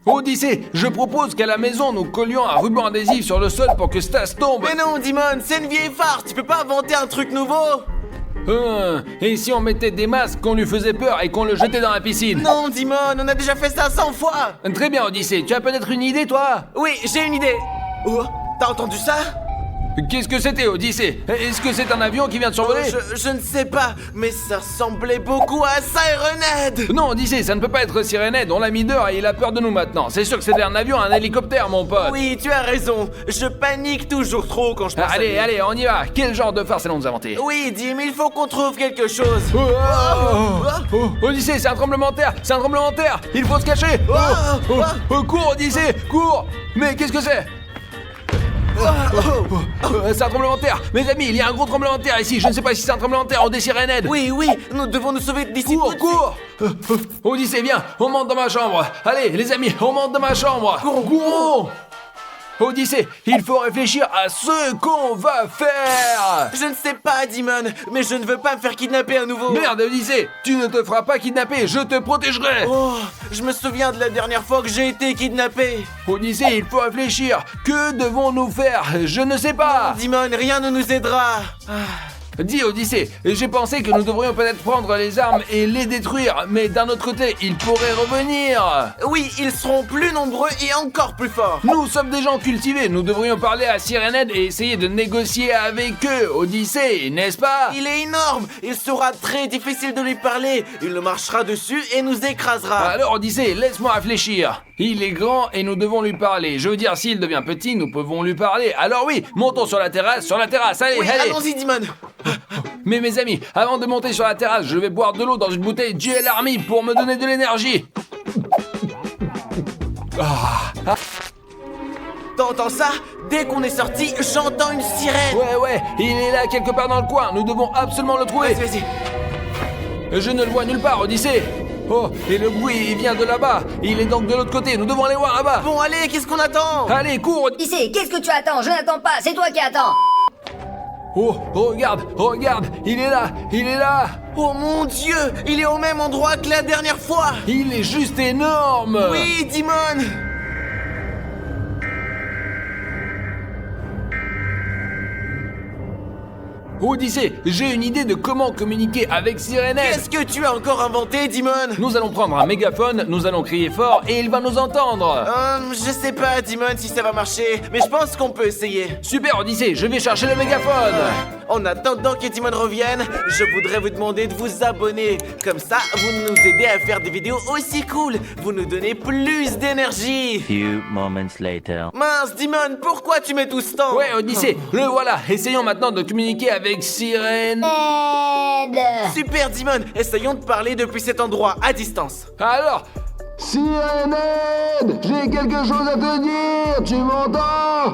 Odyssée, je propose qu'à la maison, nous collions un ruban adhésif sur le sol pour que Stas tombe. Mais non, Dimon, c'est une vieille farce, tu peux pas inventer un truc nouveau. Et si on mettait des masques qu'on lui faisait peur et qu'on le jetait dans la piscine? Non, Dimon, on a déjà fait ça 100 fois. Très bien, Odyssée, tu as peut-être une idée, toi? Oui, j'ai une idée. Oh, t'as entendu ça? Qu'est-ce que c'était, Odyssée? Est-ce que c'est un avion qui vient de survoler? Je ne sais pas, mais ça ressemblait beaucoup à Sirenhead. Non, Odyssée, ça ne peut pas être Sirenhead, on l'a mis dehors et il a peur de nous maintenant. C'est sûr que c'était un avion, un hélicoptère, mon pote. Oui, tu as raison, je panique toujours trop quand je pense à lui. Allez, on y va. Quel genre de farce allons-nous inventer? Oui, Dim, il faut qu'on trouve quelque chose. Odyssée, c'est un tremblement de terre, il faut se cacher. Cours, Odyssée, cours. Mais qu'est-ce que c'est? C'est un tremblement de terre. Mes amis, il y a un gros tremblement de terre ici. Je ne sais pas si c'est un tremblement de terre ou des Sirenhead. Oui, nous devons nous sauver d'ici. Cours. Odyssée, viens, on monte dans ma chambre. Allez, les amis, on monte dans ma chambre. Courons. Odyssée, il faut réfléchir à ce qu'on va faire. Je ne sais pas, Dimon, mais je ne veux pas me faire kidnapper à nouveau. Merde, Odyssée, tu ne te feras pas kidnapper, je te protégerai. Oh, je me souviens de la dernière fois que j'ai été kidnappé. Odyssée, il faut réfléchir. Que devons-nous faire? Je ne sais pas. Dimon, rien ne nous aidera. Dis, Odyssée, j'ai pensé que nous devrions peut-être prendre les armes et les détruire, mais d'un autre côté, ils pourraient revenir. Oui, ils seront plus nombreux et encore plus forts. Nous sommes des gens cultivés, nous devrions parler à Sirenhead et essayer de négocier avec eux, Odyssée, n'est-ce pas? Il est énorme, il sera très difficile de lui parler, il nous marchera dessus et nous écrasera. Alors, Odyssée, laisse-moi réfléchir. Il est grand et nous devons lui parler. Je veux dire, s'il devient petit, nous pouvons lui parler. Alors oui, montons sur la terrasse, allez, oui, allez. Allons-y, Dimon. Mais mes amis, avant de monter sur la terrasse, je vais boire de l'eau dans une bouteille GL Army pour me donner de l'énergie. T'entends ça? Dès qu'on est sorti, j'entends une sirène. Ouais, il est là quelque part dans le coin, nous devons absolument le trouver. Vas-y. Je ne le vois nulle part, Odyssée. Oh, et le bruit, il vient de là-bas. Il est donc de l'autre côté, nous devons aller voir là-bas. Bon, allez, qu'est-ce qu'on attend? Allez, cours. Odyssée, qu'est-ce que tu attends? Je n'attends pas, c'est toi qui attends. Oh, regarde, il est là. Oh mon Dieu, il est au même endroit que la dernière fois. Il est juste énorme. Oui, Dimon. Odyssée, j'ai une idée de comment communiquer avec Sirenhead. Qu'est-ce que tu as encore inventé, Dimon? Nous allons prendre un mégaphone, nous allons crier fort et il va nous entendre. Je sais pas, Dimon, si ça va marcher, mais je pense qu'on peut essayer. Super, Odyssée, je vais chercher le mégaphone. En attendant que Dimon revienne, je voudrais vous demander de vous abonner. Comme ça, vous nous aidez à faire des vidéos aussi cool. Vous nous donnez plus d'énergie. Few moments later. Mince, Dimon, pourquoi tu mets tout ce temps? Ouais, Odyssée, le voilà. Essayons maintenant de communiquer avec Sirène. Aide. Super, Dimon, essayons de parler depuis cet endroit, à distance. Alors, Sirenhead, j'ai quelque chose à te dire, tu m'entends?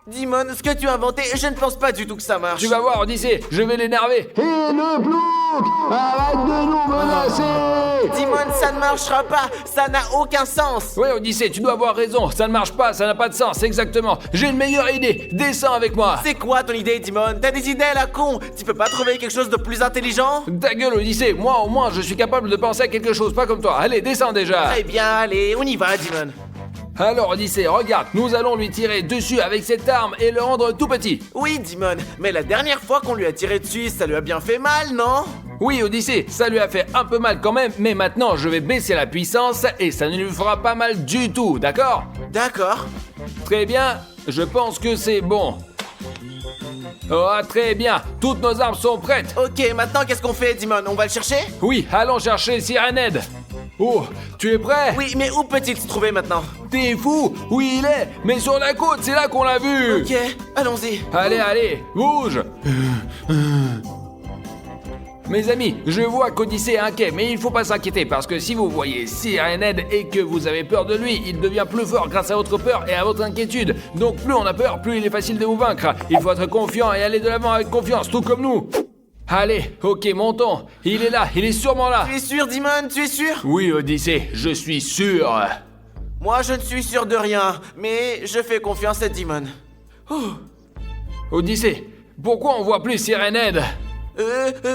Dimon, ce que tu as inventé, je ne pense pas du tout que ça marche. tu vas voir, Odyssée, je vais l'énerver. Et le plouc, arrête de nous menacer! Dimon, ça ne marchera pas, ça n'a aucun sens. Ouais, Odyssée, tu dois avoir raison. Ça ne marche pas, ça n'a pas de sens, exactement. J'ai une meilleure idée. Descends avec moi. C'est quoi ton idée, Dimon? T'as des idées à la con? Tu peux pas trouver quelque chose de plus intelligent? Ta gueule, Odyssée. Moi, au moins, je suis capable de penser à quelque chose, pas comme toi. Allez, descends déjà. Très bien, allez, on y va, Dimon. Alors, Odyssée, regarde, nous allons lui tirer dessus avec cette arme et le rendre tout petit. Oui, Dimon, mais la dernière fois qu'on lui a tiré dessus, ça lui a bien fait mal, non? Oui, Odyssée, ça lui a fait un peu mal quand même, mais maintenant, je vais baisser la puissance et ça ne lui fera pas mal du tout, d'accord? D'accord. Très bien, je pense que c'est bon. Oh, très bien, toutes nos armes sont prêtes. Ok, maintenant qu'est-ce qu'on fait, Dimon? On va le chercher? Oui, allons chercher Sirenhead. Oh, tu es prêt? Oui, mais où peut-il se trouver maintenant? T'es fou? Oui, il est, mais sur la côte, c'est là qu'on l'a vu. Ok, allons-y. Allez, bouge. Mes amis, je vois qu'Odyssée est inquiet, mais il faut pas s'inquiéter parce que si vous voyez Sirenhead et que vous avez peur de lui, il devient plus fort grâce à votre peur et à votre inquiétude. Donc plus on a peur, plus il est facile de vous vaincre. Il faut être confiant et aller de l'avant avec confiance, tout comme nous. Allez, ok, montons. Il est là, il est sûrement là. Tu es sûr, Dimon? Tu es sûr? Oui, Odyssée, je suis sûr. Moi, je ne suis sûr de rien, mais je fais confiance à Dimon. Odyssée, pourquoi on voit plus Sirenhead?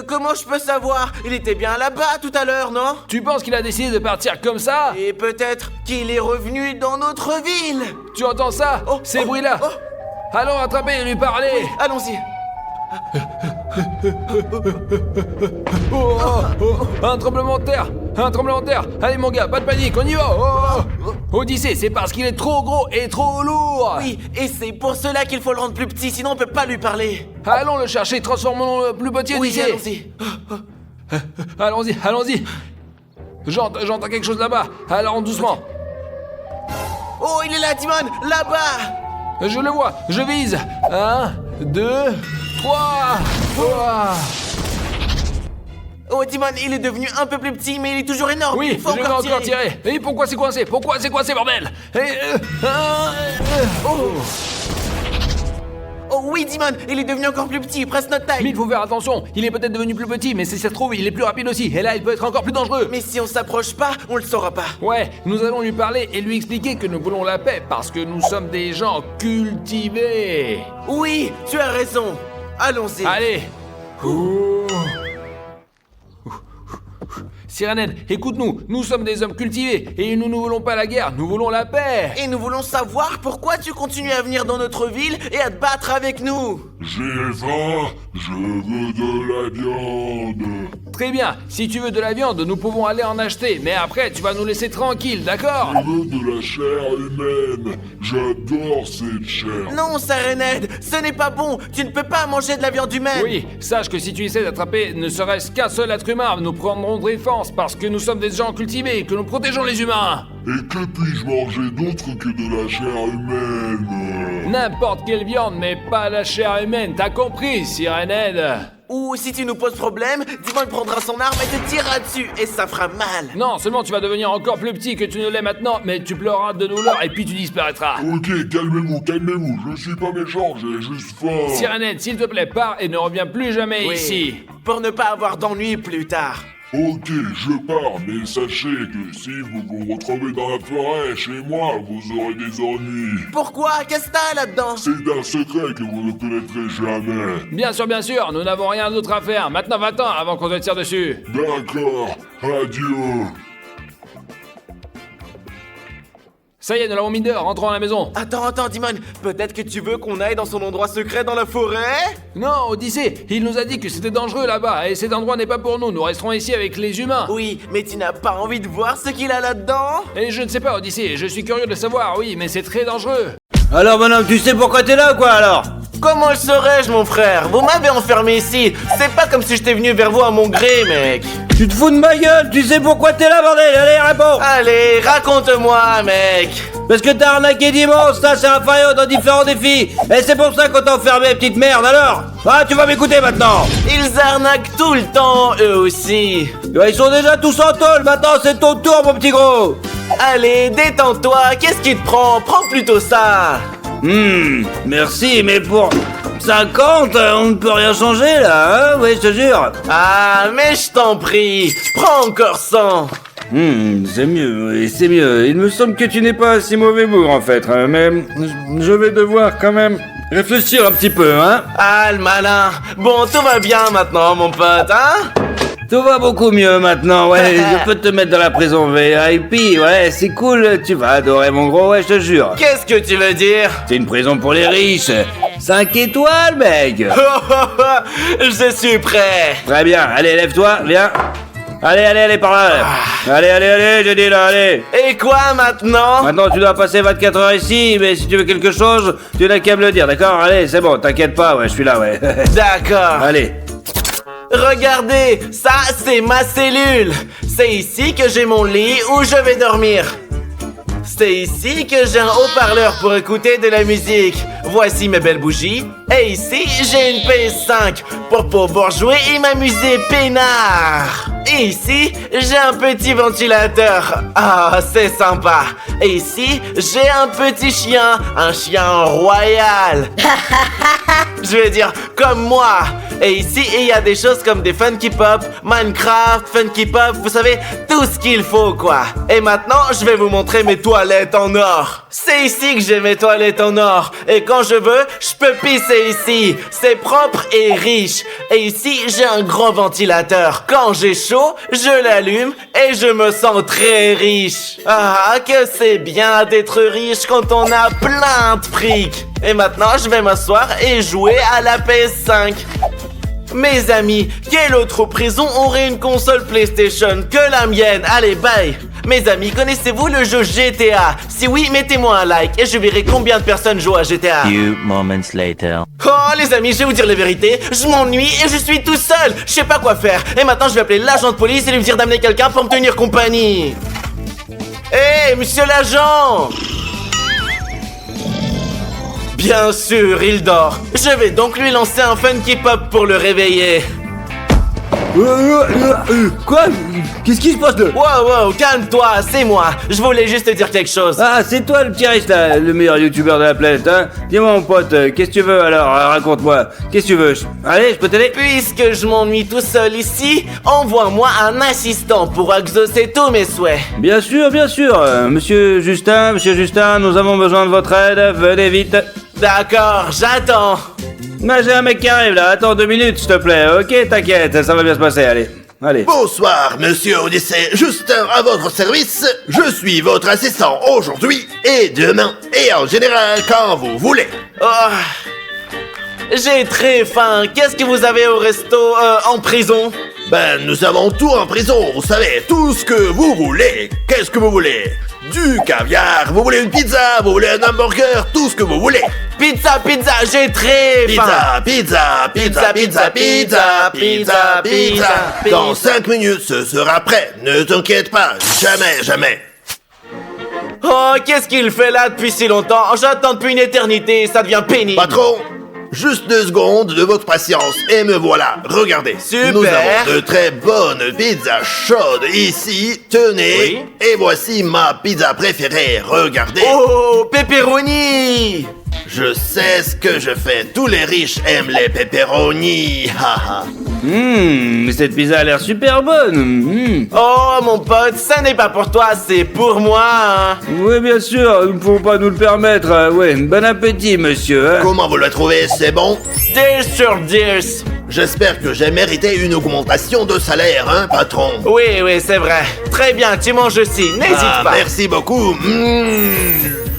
Comment je peux savoir? Il était bien là-bas tout à l'heure, non? Tu penses qu'il a décidé de partir comme ça? Et peut-être qu'il est revenu dans notre ville. Tu entends ça? Oh, Ces oh, bruits-là? oh. Allons attraper et lui parler. Allons-y. Un tremblement de terre! Un tremblement de terre! Allez mon gars, pas de panique, on y va! Odyssée, c'est parce qu'il est trop gros et trop lourd! Oui, et c'est pour cela qu'il faut le rendre plus petit, sinon on peut pas lui parler. Allons le chercher, transformons-le plus petit, Oui, Odyssée! allons-y. Allons-y, allons-y! J'entends quelque chose là-bas, alors doucement! Oh, il est là, Timon, là-bas. Je le vois, je vise! 1, 2, 3! Oh, Timon, il est devenu un peu plus petit, mais il est toujours énorme. Oui, il faut je vais encore tirer! Et pourquoi c'est coincé? Pourquoi c'est coincé, bordel? Oh oui, Timon, il est devenu encore plus petit, presque notre taille. Mais il faut faire attention, il est peut-être devenu plus petit, mais si ça se trouve, il est plus rapide aussi, et là, il peut être encore plus dangereux. Mais si on s'approche pas, on le saura pas. Ouais, nous allons lui parler et lui expliquer que nous voulons la paix, parce que nous sommes des gens cultivés. Oui, tu as raison. Allons-y. Allez. Sirenhead, écoute-nous, nous sommes des hommes cultivés, et nous ne voulons pas la guerre, nous voulons la paix. Et nous voulons savoir pourquoi tu continues à venir dans notre ville et à te battre avec nous. J'ai faim, je veux de la viande. Très bien, si tu veux de la viande, nous pouvons aller en acheter, mais après, tu vas nous laisser tranquilles, d'accord? Je veux de la chair humaine. J'adore cette chair. Non, Sirenhead, ce n'est pas bon. Tu ne peux pas manger de la viande humaine. Oui, sache que si tu essaies d'attraper ne serait-ce qu'un seul être humain, nous prendrons défense parce que nous sommes des gens cultivés, que nous protégeons les humains. Et que puis-je manger d'autre que de la chair humaine? N'importe quelle viande, mais pas la chair humaine, t'as compris, Sirenhead? Ou si tu nous poses problème, Timon prendra son arme et te tirera dessus, et ça fera mal. Non, seulement tu vas devenir encore plus petit que tu ne l'es maintenant, mais tu pleureras de douleur et puis tu disparaîtras. Ok, calmez-vous, je suis pas méchant, j'ai juste faim. Sirenhead, s'il te plaît, pars et ne reviens plus jamais Oui, ici. pour ne pas avoir d'ennui plus tard. Ok, je pars, mais sachez que si vous vous retrouvez dans la forêt, chez moi, vous aurez des ennuis. Pourquoi? Qu'est-ce que t'as là-dedans? C'est un secret que vous ne connaîtrez jamais. Bien sûr, nous n'avons rien d'autre à faire. Maintenant, va-t'en avant qu'on te tire dessus. D'accord, adieu. Ça y est, nous l'avons mis dehors, rentrons à la maison. Attends, Timon, peut-être que tu veux qu'on aille dans son endroit secret dans la forêt? Non, Odyssée, il nous a dit que c'était dangereux là-bas, et cet endroit n'est pas pour nous, nous resterons ici avec les humains. Oui, mais tu n'as pas envie de voir ce qu'il a là-dedans? Et je ne sais pas, Odyssée, je suis curieux de savoir, oui, mais c'est très dangereux. Alors bonhomme, tu sais pourquoi t'es là quoi alors? Comment le saurais-je, mon frère? Vous m'avez enfermé ici. C'est pas comme si j'étais venu vers vous à mon gré, mec. Tu te fous de ma gueule, tu sais pourquoi t'es là bordel? Allez réponds. Allez, raconte-moi, mec. Parce que t'as arnaqué Dimanche, ça c'est un faillot dans différents défis. Et c'est pour ça qu'on t'a enfermé, petite merde alors. Ah, tu vas m'écouter maintenant. Ils arnaquent tout le temps, eux aussi. Ils sont déjà tous en tôle, maintenant c'est ton tour mon petit gros. Allez, détends-toi, qu'est-ce qui te prend? Prends plutôt ça. Merci, mais pour 50, on ne peut rien changer là, hein? Oui, je te jure. Ah, mais je t'en prie, prends encore 100. C'est mieux, oui, c'est mieux. Il me semble que tu n'es pas un si mauvais bourg en fait, hein, mais je vais devoir quand même réfléchir un petit peu, hein. Ah, le malin. Bon, tout va bien maintenant, mon pote, hein? Tout va beaucoup mieux maintenant, ouais, je peux te mettre dans la prison VIP, ouais, c'est cool, tu vas adorer mon gros, ouais, je te jure. Qu'est-ce que tu veux dire? C'est une prison pour les riches. 5 étoiles, mec. Je suis prêt. Très bien, allez, lève-toi, viens. Allez, par là. Allez, je dis là, allez. Et quoi maintenant? Maintenant, tu dois passer 24 heures ici, mais si tu veux quelque chose, tu n'as qu'à me le dire, d'accord? Allez, c'est bon, t'inquiète pas, ouais, je suis là, ouais. D'accord. Allez. Regardez, ça c'est ma cellule. C'est ici que j'ai mon lit où je vais dormir. C'est ici que j'ai un haut-parleur pour écouter de la musique. Voici mes belles bougies. Et ici, j'ai une PS5 pour pouvoir jouer et m'amuser peinard. Et ici, j'ai un petit ventilateur. Ah, c'est sympa. Et ici, j'ai un petit chien. Un chien royal. Je vais dire, comme moi. Et ici, il y a des choses comme des Funky Pop, Minecraft, Funky Pop, vous savez, tout ce qu'il faut, quoi. Et maintenant, je vais vous montrer mes toilettes en or. C'est ici que j'ai mes toilettes en or. Et quand je veux, je peux pisser ici. C'est propre et riche. Et ici, j'ai un grand ventilateur. Quand j'ai chaud, je l'allume et je me sens très riche. Ah, que c'est bien d'être riche quand on a plein de fric. Et maintenant, je vais m'asseoir et jouer à la PS5. Mes amis, quelle autre prison aurait une console PlayStation que la mienne? Allez, bye! Mes amis, connaissez-vous le jeu GTA? Si oui, mettez-moi un like et je verrai combien de personnes jouent à GTA. Few moments later. Oh, les amis, je vais vous dire la vérité, je m'ennuie et je suis tout seul. Je sais pas quoi faire. Et maintenant, je vais appeler l'agent de police et lui dire d'amener quelqu'un pour me tenir compagnie. Hé, monsieur l'agent! Bien sûr, il dort. Je vais donc lui lancer un Funky Pop pour le réveiller. Quoi? Qu'est-ce qui se passe là? Wow, calme-toi, c'est moi. Je voulais juste te dire quelque chose. Ah, c'est toi le petit riche là, le meilleur youtubeur de la planète, hein? Dis-moi mon pote, qu'est-ce que tu veux alors? Raconte-moi. Qu'est-ce que tu veux? Allez, je peux t'aider? Puisque je m'ennuie tout seul ici, envoie-moi un assistant pour exaucer tous mes souhaits. Bien sûr. Monsieur Justin, nous avons besoin de votre aide. Venez vite. D'accord, j'attends. J'ai un mec qui arrive là, attends 2 minutes s'il te plaît, ok, t'inquiète, ça va bien se passer, allez. Bonsoir, monsieur Odyssey, Justin à votre service. Je suis votre assistant aujourd'hui et demain, et en général quand vous voulez. Oh, j'ai très faim. Qu'est-ce que vous avez au resto en prison? Ben, nous avons tout en prison, vous savez, tout ce que vous voulez. Qu'est-ce que vous voulez? Du caviar, vous voulez une pizza, vous voulez un hamburger, tout ce que vous voulez. Pizza, j'ai très faim. Pizza. Dans 5 minutes, ce sera prêt. Ne t'inquiète pas, jamais. Oh, qu'est-ce qu'il fait là depuis si longtemps? J'attends depuis une éternité, ça devient pénible. Patron, juste 2 secondes de votre patience et me voilà. Regardez. Super. Nous avons de très bonnes pizzas chaudes ici. Tenez. Oui. Et voici ma pizza préférée. Regardez. Oh, pepperoni. Je sais ce que je fais. Tous les riches aiment les pepperoni. Haha. Cette pizza a l'air super bonne. Oh, mon pote, ça n'est pas pour toi, c'est pour moi, hein. Oui, bien sûr, nous ne pouvons pas nous le permettre. Ouais, bon appétit, monsieur. Hein. Comment vous le trouvez? C'est bon? Dish sur dish. J'espère que j'ai mérité une augmentation de salaire, hein, patron? Oui, c'est vrai. Très bien, tu manges aussi, n'hésite pas. Merci beaucoup.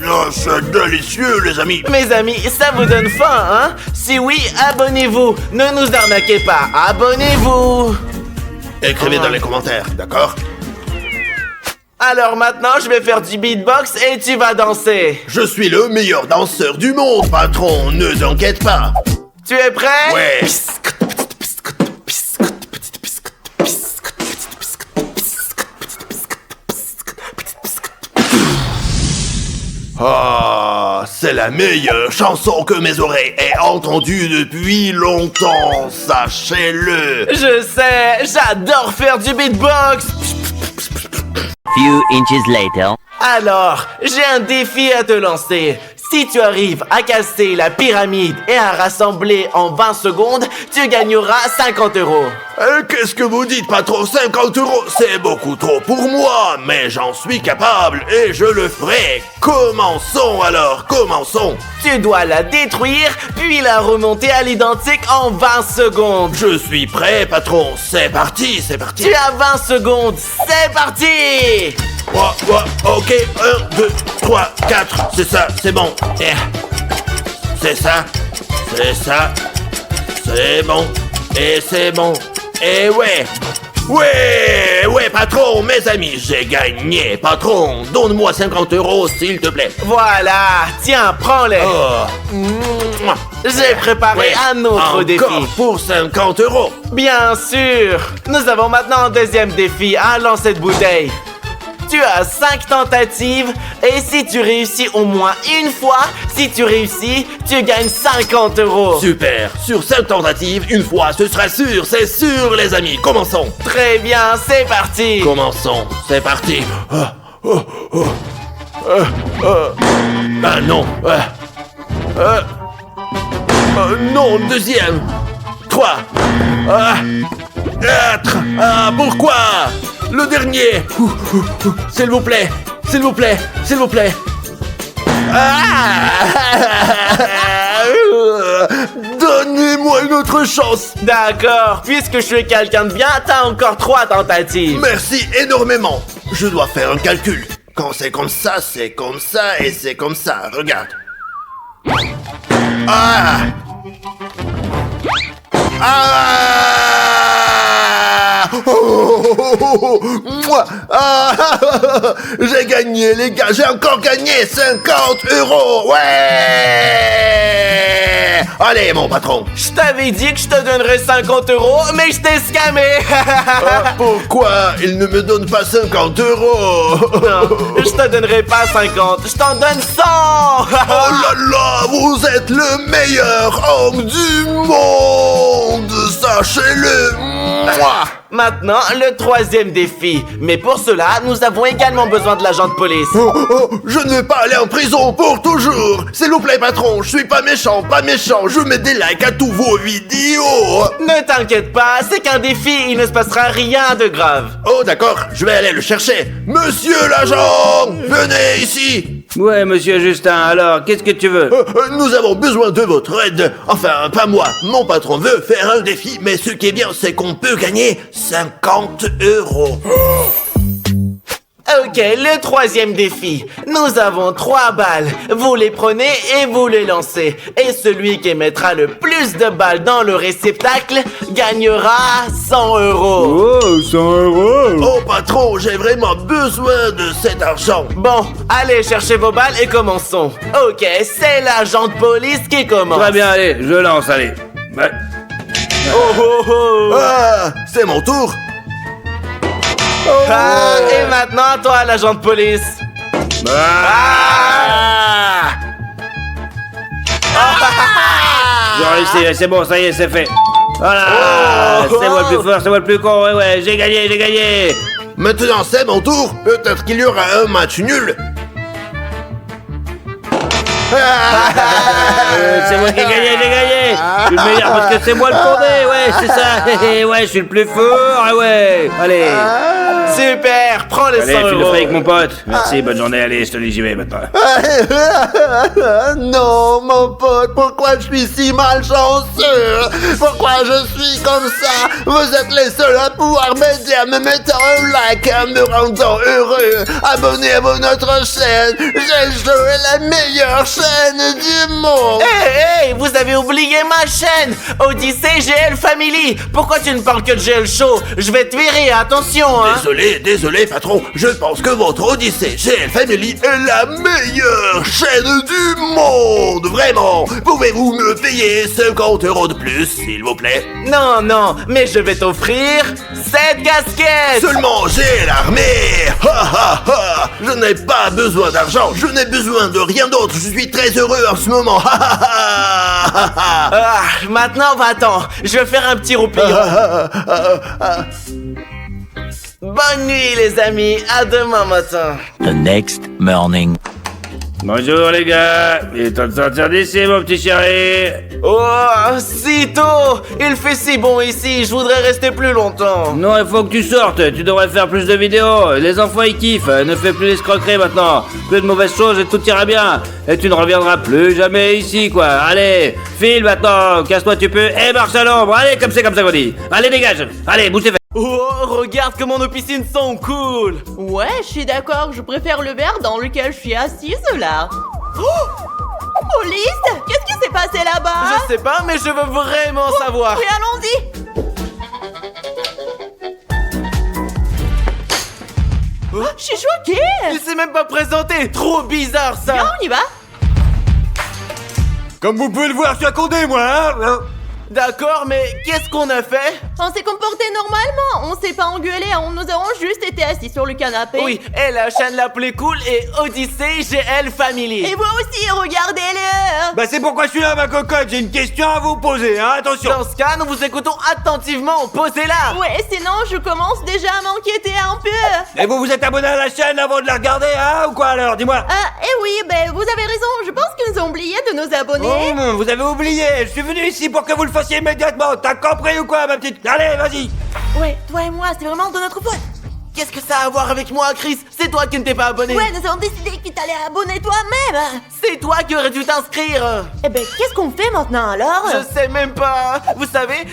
Oh, c'est délicieux, les amis. Mes amis, ça vous donne faim, hein? Si oui, abonnez-vous. Ne nous arnaquez pas, abonnez-vous. Écrivez dans les commentaires, d'accord? Alors maintenant, je vais faire du beatbox et tu vas danser. Je suis le meilleur danseur du monde, patron. Ne t'inquiète pas. Tu es prêt? Ouais. Ah, c'est la meilleure chanson que mes oreilles aient entendue depuis longtemps, sachez-le. Je sais, j'adore faire du beatbox. Few inches later. Alors, j'ai un défi à te lancer. Si tu arrives à casser la pyramide et à rassembler en 20 secondes, tu gagneras 50 €. Qu'est-ce que vous dites, patron? 50 €, c'est beaucoup trop pour moi, mais j'en suis capable et je le ferai. Commençons alors, commençons. Tu dois la détruire, puis la remonter à l'identique en 20 secondes. Je suis prêt, patron. C'est parti. Tu as 20 secondes, c'est parti! Ok, 1, 2, 3, 4, c'est ça, c'est bon. C'est ça, c'est bon, et c'est bon, et ouais, patron, mes amis, j'ai gagné, patron. Donne-moi 50 € s'il te plaît. Voilà, tiens, prends-les. Oh. J'ai préparé un autre défi. Encore pour 50 €. Bien sûr. Nous avons maintenant un deuxième défi, un lancer de bouteille. Tu as 5 tentatives et si tu réussis au moins une fois, si tu réussis, tu gagnes 50 €. Super. Sur 5 tentatives, une fois, ce sera sûr, c'est sûr, les amis. Commençons. Très bien, c'est parti. Commençons. C'est parti. Ah non. Non, deuxième. 3. 4. Ah, pourquoi? Le dernier. S'il vous plaît. S'il vous plaît. S'il vous plaît. Donnez-moi une autre chance. D'accord, puisque je suis quelqu'un de bien, t'as encore 3 tentatives. Merci énormément. Je dois faire un calcul. Quand c'est comme ça, c'est comme ça et c'est comme ça. Regarde. Ah! Moi. J'ai gagné, les gars. J'ai encore gagné 50 €. Ouais. Allez, mon patron. Je t'avais dit que je te donnerais 50 €, mais je t'ai scamé. Pourquoi il ne me donne pas 50 €? Non, je te donnerai pas 50, je t'en donne 100. Oh là là, vous êtes le meilleur homme du monde. Sachez-le. Mouah. Maintenant, le 3e défi. Mais pour cela, nous avons également besoin de l'agent de police. Je ne vais pas aller en prison pour toujours. S'il vous plaît, patron, je suis pas méchant, pas méchant. Je mets des likes à tous vos vidéos. Ne t'inquiète pas, c'est qu'un défi, il ne se passera rien de grave. Oh, d'accord, je vais aller le chercher. Monsieur l'agent, venez ici. Ouais, monsieur Justin, alors, qu'est-ce que tu veux? Nous avons besoin de votre aide. Enfin, pas moi. Mon patron veut faire un défi, mais ce qui est bien, c'est qu'on peut gagner 50 €. Ok, le 3e défi. Nous avons 3 balles. Vous les prenez et vous les lancez. Et celui qui mettra le plus de balles dans le réceptacle gagnera 100 €. Oh, 100 €. Oh, patron, j'ai vraiment besoin de cet argent. Bon, allez chercher vos balles et commençons. Ok, c'est l'agent de police qui commence. Très bien, allez, je lance, allez. Ouais. Oh oh oh. Ah, c'est mon tour. Ah, et maintenant, toi, l'agent de police. Ah. J'ai réussi, c'est bon, ça y est, c'est fait. Voilà, c'est moi le plus fort, c'est moi le plus con, ouais, j'ai gagné. Maintenant, c'est mon tour. Peut-être qu'il y aura un match nul. C'est moi qui ai gagné, j'ai gagné. Je suis le meilleur parce que c'est moi le condé, ouais, c'est ça. Ouais, je suis le plus fort, ouais. Allez. Super, prends les 100 Allez, file le €. fric, mon pote. Merci, bonne journée, allez, je te dis, j'y vais maintenant. Non, mon pote, pourquoi je suis si malchanceux? Pourquoi je suis comme ça? Vous êtes les seuls à pouvoir m'aider en me mettant un like, en me rendant heureux. Abonnez à notre chaîne. J'ai joué la meilleure chaîne du monde. Hey, vous avez oublié ma chaîne, Odyssey GL Family. Pourquoi tu ne parles que de GL Show? Je vais te virer, attention, hein. Désolé, patron. Je pense que votre Odyssée GL Family est la meilleure chaîne du monde. Vraiment. Pouvez-vous me payer 50 € de plus, s'il vous plaît? Non, mais je vais t'offrir cette casquette. Seulement j'ai l'armée. Je n'ai pas besoin d'argent. Je n'ai besoin de rien d'autre. Je suis très heureux en ce moment. Maintenant, va-t'en. Je vais faire un petit roupillon. Bonne nuit, les amis. À demain matin. The next morning. Bonjour les gars, il est temps de sortir d'ici mon petit chéri. Oh, si tôt. Il fait si bon ici, je voudrais rester plus longtemps. Non, il faut que tu sortes, tu devrais faire plus de vidéos. Les enfants ils kiffent, ne fais plus l'escroquerie maintenant. Plus de mauvaises choses et tout ira bien. Et tu ne reviendras plus jamais ici quoi. Allez, file maintenant, casse-toi tu peux et marche à l'ombre. Allez, comme c'est comme ça qu'on dit. Allez dégage, allez bouge tes fesses. Oh, regarde comment nos piscines sont cool. Ouais, je suis d'accord, je préfère le verre dans lequel je suis assise là. Oh, police, qu'est-ce qui s'est passé là-bas? Je sais pas, mais je veux vraiment savoir. Oui, allons-y. Oh, Je suis choquée. il s'est même pas présenté. Trop bizarre ça. Viens, on y va. Comme vous pouvez le voir, je suis accordé, moi, hein. D'accord, mais qu'est-ce qu'on a fait? On s'est comporté normalement, on s'est pas engueulé, nous avons juste été assis sur le canapé. Oui, et la chaîne la plus cool est Odyssey GL Family. Et vous aussi, regardez-le. Bah c'est pourquoi je suis là, ma cocotte. J'ai une question à vous poser, hein. Attention. Dans ce cas, nous vous écoutons attentivement. Posez-la. Ouais, sinon je commence déjà à m'inquiéter un peu. Et vous vous êtes abonné à la chaîne avant de la regarder, hein, ou quoi alors? Dis-moi. Eh oui, ben vous avez raison, je pense qu'ils ont oublié de nous abonner. Oh, vous avez oublié. Je suis venu ici pour que vous le fassiez immédiatement. T'as compris ou quoi, ma petite? Allez, vas-y. Ouais, toi et moi, c'est vraiment de notre faute. Qu'est-ce que ça a à voir avec moi, Chris? C'est toi qui ne t'es pas abonné. Ouais, nous avons décidé que tu t'allais abonner toi-même. C'est toi qui aurais dû t'inscrire. Eh ben, qu'est-ce qu'on fait maintenant alors? Je sais même pas. Vous savez,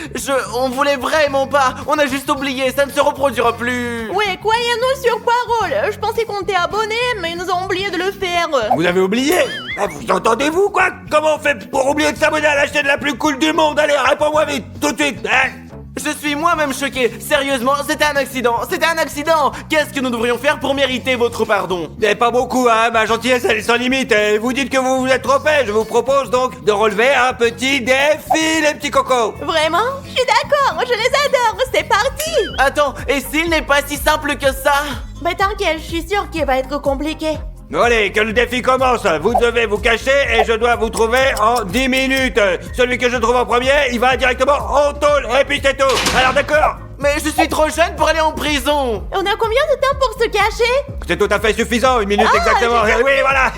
on voulait vraiment pas. On a juste oublié, ça ne se reproduira plus. Ouais, croyez-nous sur parole. Je pensais qu'on t'est abonné, mais ils nous ont oublié de le faire. Vous avez oublié? Ah, vous entendez-vous, quoi? Comment on fait pour oublier de s'abonner à la chaîne la plus cool du monde? Allez, réponds-moi vite, tout de suite, hein? Je suis moi-même choqué. Sérieusement, c'était un accident. C'était un accident. Qu'est-ce que nous devrions faire pour mériter votre pardon? Eh, pas beaucoup, hein, ma gentillesse elle est sans limite. Vous dites que vous vous êtes trompé. Je vous propose donc de relever un petit défi, les petits cocos. Vraiment? Je suis d'accord, je les adore, c'est parti. Attends, et s'il n'est pas si simple que ça? Bah t'inquiète, je suis sûre qu'il va être compliqué. Allez, que le défi commence. Vous devez vous cacher et je dois vous trouver en 10 minutes. Celui que je trouve en premier, il va directement en tôle et puis c'est tout. Alors d'accord? Mais je suis trop jeune pour aller en prison. On a combien de temps pour se cacher? C'est tout à fait suffisant, 1 minute exactement. Oui, voilà.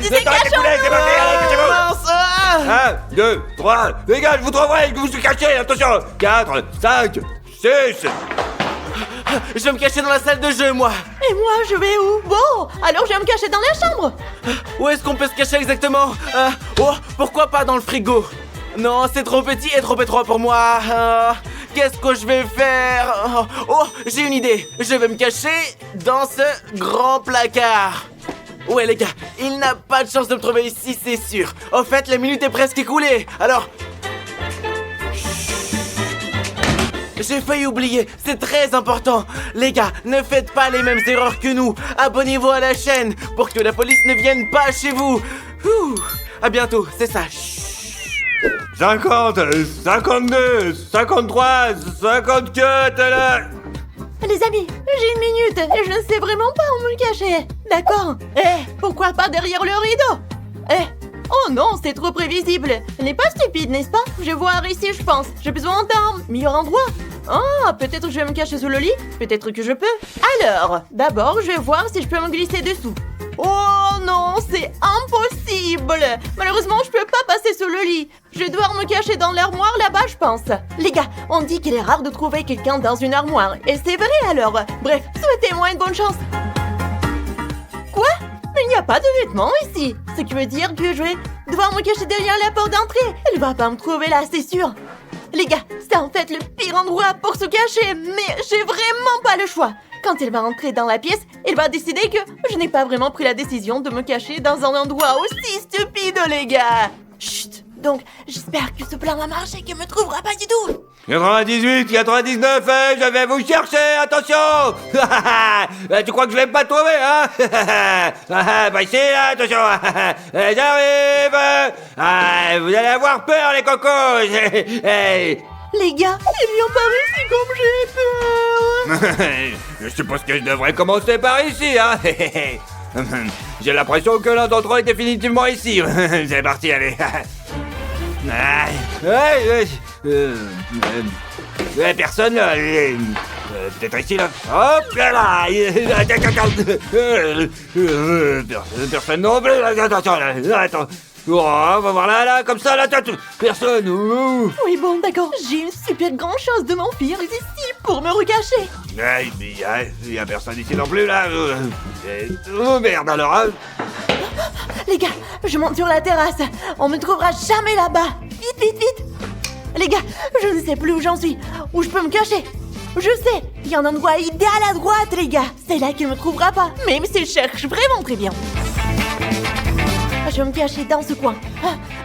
Tu Le temps est écoulé, c'est parti, allez, cachez-vous. Mince, ah. 1, 2, 3, les gars, je vous trouverai, que vous vous cachez, attention. 4, 5, 6. Je vais me cacher dans la salle de jeu, moi. Et moi, je vais où? Bon, alors je vais me cacher dans la chambre. Où est-ce qu'on peut se cacher exactement? Oh, pourquoi pas dans le frigo? Non, c'est trop petit et trop étroit pour moi. Qu'est-ce que je vais faire? Oh, j'ai une idée. Je vais me cacher dans ce grand placard. Ouais, les gars, il n'a pas de chance de me trouver ici, c'est sûr. Au fait, la minute est presque écoulée. Alors... J'ai failli oublier, c'est très important. Les gars, ne faites pas les mêmes erreurs que nous. Abonnez-vous à la chaîne pour que la police ne vienne pas chez vous. Ouh, à bientôt, c'est ça. 50, 52, 53, 54, là. Les amis, j'ai 1 minute et je ne sais vraiment pas où me cacher. D'accord? Pourquoi pas derrière le rideau? Oh non, c'est trop prévisible. Elle n'est pas stupide, n'est-ce pas? Je vais voir ici, je pense. J'ai besoin d'un meilleur endroit. Ah, peut-être que je vais me cacher sous le lit. Peut-être que je peux. Alors, d'abord, je vais voir si je peux me glisser dessous. Oh non, c'est impossible. Malheureusement, je peux pas passer sous le lit. Je vais devoir me cacher dans l'armoire là-bas, je pense. Les gars, on dit qu'il est rare de trouver quelqu'un dans une armoire. Et c'est vrai alors. Bref, souhaitez-moi une bonne chance. Quoi? Mais il n'y a pas de vêtements ici. Ce qui veut dire que je vais devoir me cacher derrière la porte d'entrée. Elle va pas me trouver là, c'est sûr. Les gars, c'est en fait le pire endroit pour se cacher. Mais j'ai vraiment pas le choix. Quand elle va entrer dans la pièce, elle va décider que je n'ai pas vraiment pris la décision de me cacher dans un endroit aussi stupide, les gars. Chut. Donc, j'espère que ce plan va marcher et qu'elle me trouvera pas du tout. 98, 99, je vais vous chercher, attention. Tu crois que je vais pas trouver, hein? Bah ici, là, attention. J'arrive. Vous allez avoir peur, les cocos. Les gars, ils lui ont pas réussi comme j'ai peur. Je suppose que je devrais commencer par ici, hein. J'ai l'impression que l'un d'entre eux est définitivement ici. C'est parti, allez. Personne là. Peut-être ici là. Hop là. Personne non plus. Attention là. Attends. Oh, on va voir là, comme ça, là, personne. Oui, bon, d'accord. J'ai une super grande chose de m'enfuir ici pour me recacher. Il y a personne ici non plus, là. Oh, merde, alors, hein. Les gars, je monte sur la terrasse. On me trouvera jamais là-bas. Vite, vite, vite. Les gars, je ne sais plus où j'en suis. Où je peux me cacher. Je sais, il y a un endroit idéal à droite, les gars. C'est là qu'il me trouvera pas. Même s'il cherche vraiment très bien. Je vais me cacher dans ce coin.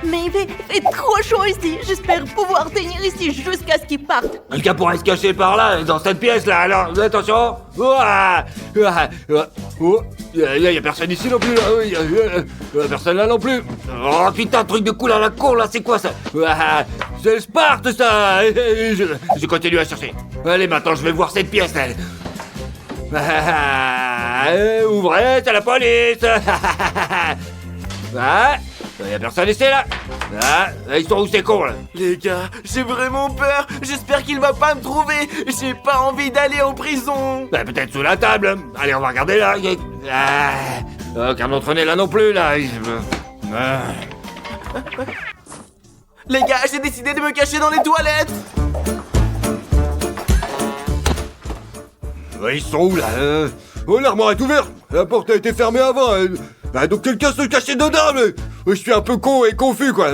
Mais il fait trop chaud ici. J'espère pouvoir tenir ici jusqu'à ce qu'il parte. Quelqu'un pourrait se cacher par là, dans cette pièce là. Alors, attention. Il y a personne ici non plus là. Il y a personne là non plus. Oh putain, truc de cool à la con là, c'est quoi ça? C'est Sparte, ça. Je continue à chercher. Allez, maintenant, je vais voir cette pièce, là. Ouvrez, c'est la police. Ah, y a personne ici, là. Ah, ils sont où ces cons, là? Les gars, j'ai vraiment peur. J'espère qu'il va pas me trouver. J'ai pas envie d'aller en prison. Bah, peut-être sous la table. Allez, on va regarder, là. Aucun d'entre n'est là non plus, là. Les gars, j'ai décidé de me cacher dans les toilettes. Ils sont où, là? Oh, l'armoire est ouverte. La porte a été fermée avant. Bah, donc quelqu'un se cachait dedans, mais... Je suis un peu con et confus, quoi.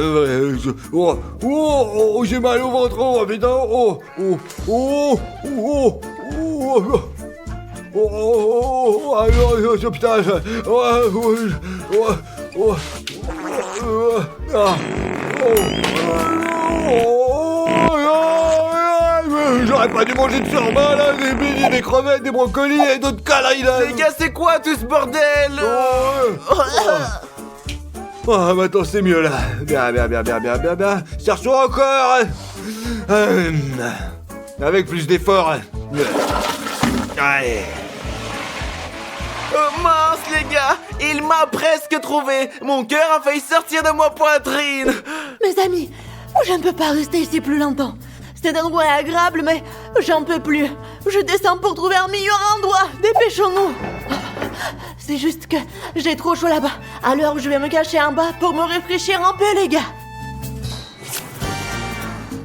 J'ai mal au ventre. Oh, putain. Putain. J'aurais pas dû manger de surbain, là, des beignets, des crevettes, des brocolis et d'autres conneries, là. Les gars, c'est quoi tout ce bordel? Oh, maintenant c'est mieux, là. Bien. Cherchons encore. Avec plus d'efforts. Allez. Oh mince, les gars, il m'a presque trouvé. Mon cœur a failli sortir de ma poitrine. Mes amis, je ne peux pas rester ici plus longtemps. Cet endroit est agréable, mais j'en peux plus. Je descends pour trouver un meilleur endroit. Dépêchons-nous. C'est juste que j'ai trop chaud là-bas. Alors je vais me cacher en bas pour me rafraîchir un peu, les gars.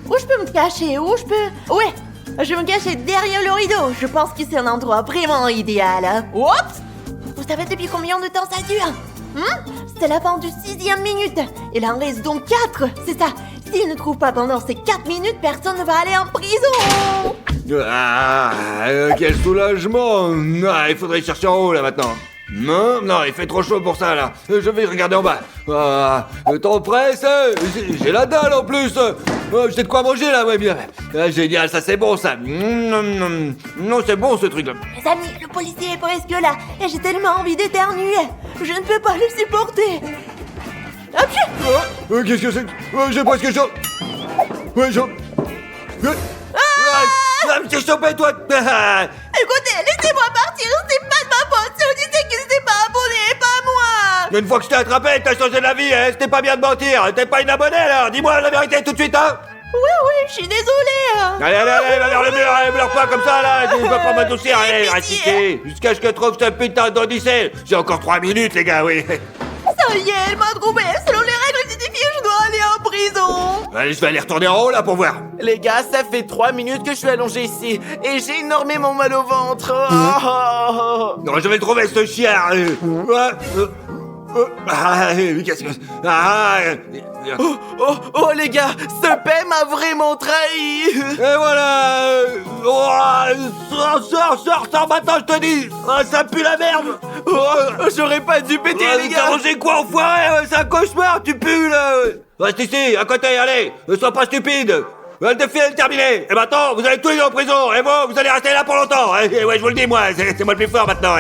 Où je peux me cacher? Ouais, je vais me cacher derrière le rideau. Je pense que c'est un endroit vraiment idéal. Oups! Vous savez depuis combien de temps ça dure? C'est la fin du 6e minute. Il en reste donc 4, c'est ça. S'il ne trouve pas pendant ces 4 minutes, personne ne va aller en prison. Quel soulagement. Il faudrait chercher en haut, là, maintenant. Non, il fait trop chaud pour ça, là. Je vais regarder en bas. Le temps presse. J'ai la dalle, en plus. J'ai de quoi manger, là, ouais, bien. Génial, ça, c'est bon, ça. Non, c'est bon, ce truc-là. Mes amis, le policier est presque là. Et j'ai tellement envie d'éternuer. Je ne peux pas le supporter. Qu'est-ce que c'est? J'ai presque chaud. T'es chopé, toi. Écoutez, laissez-moi partir. C'est pas de ma faute. Si on disait qu'il n'était pas abonné, pas moi. Une fois que je t'ai attrapé, t'as changé la vie, hein. C'était pas bien de mentir. T'es pas une abonnée, là. Dis-moi la vérité tout de suite, hein. Oui, je suis désolée. Allez, va vers le mur, allez, pleure pas comme ça, là. Je peux pas m'adoucir, allez, reste ici. Jusqu'à ce que je trouve ce putain d'Odyssée. J'ai encore 3 minutes, les gars, oui. Ça y est, elle m'a trouvé. Selon les règles édifiées, je dois aller en prison. Allez, je vais aller retourner en haut, là, pour voir. Les gars, ça fait 3 minutes que je suis allongé ici. Et j'ai énormément mal au ventre. Non, je vais le trouver, ce chien. Qu'est-ce que... Oh, les gars, ce paix m'a vraiment trahi. Et voilà. Sors, maintenant, je te dis. Ça pue la merde. J'aurais pas dû péter, les T'as gars. mangé quoi, enfoiré? C'est un cauchemar, tu pues, là. Reste ici, à côté, allez. Ne sois pas stupide. Le défi est terminé. Et maintenant, vous allez tous aller en prison. Et vous allez rester là pour longtemps. Et ouais, je vous le dis, moi, c'est moi le plus fort maintenant.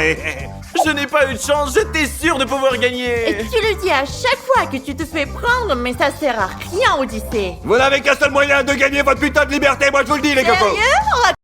Je n'ai pas eu de chance, j'étais sûr de pouvoir Et gagner. tu le dis à chaque fois que tu te fais prendre, mais ça sert à rien, Odyssée. Vous n'avez qu'un seul moyen de gagner votre putain de liberté, moi je vous le dis, les copains. Sérieux?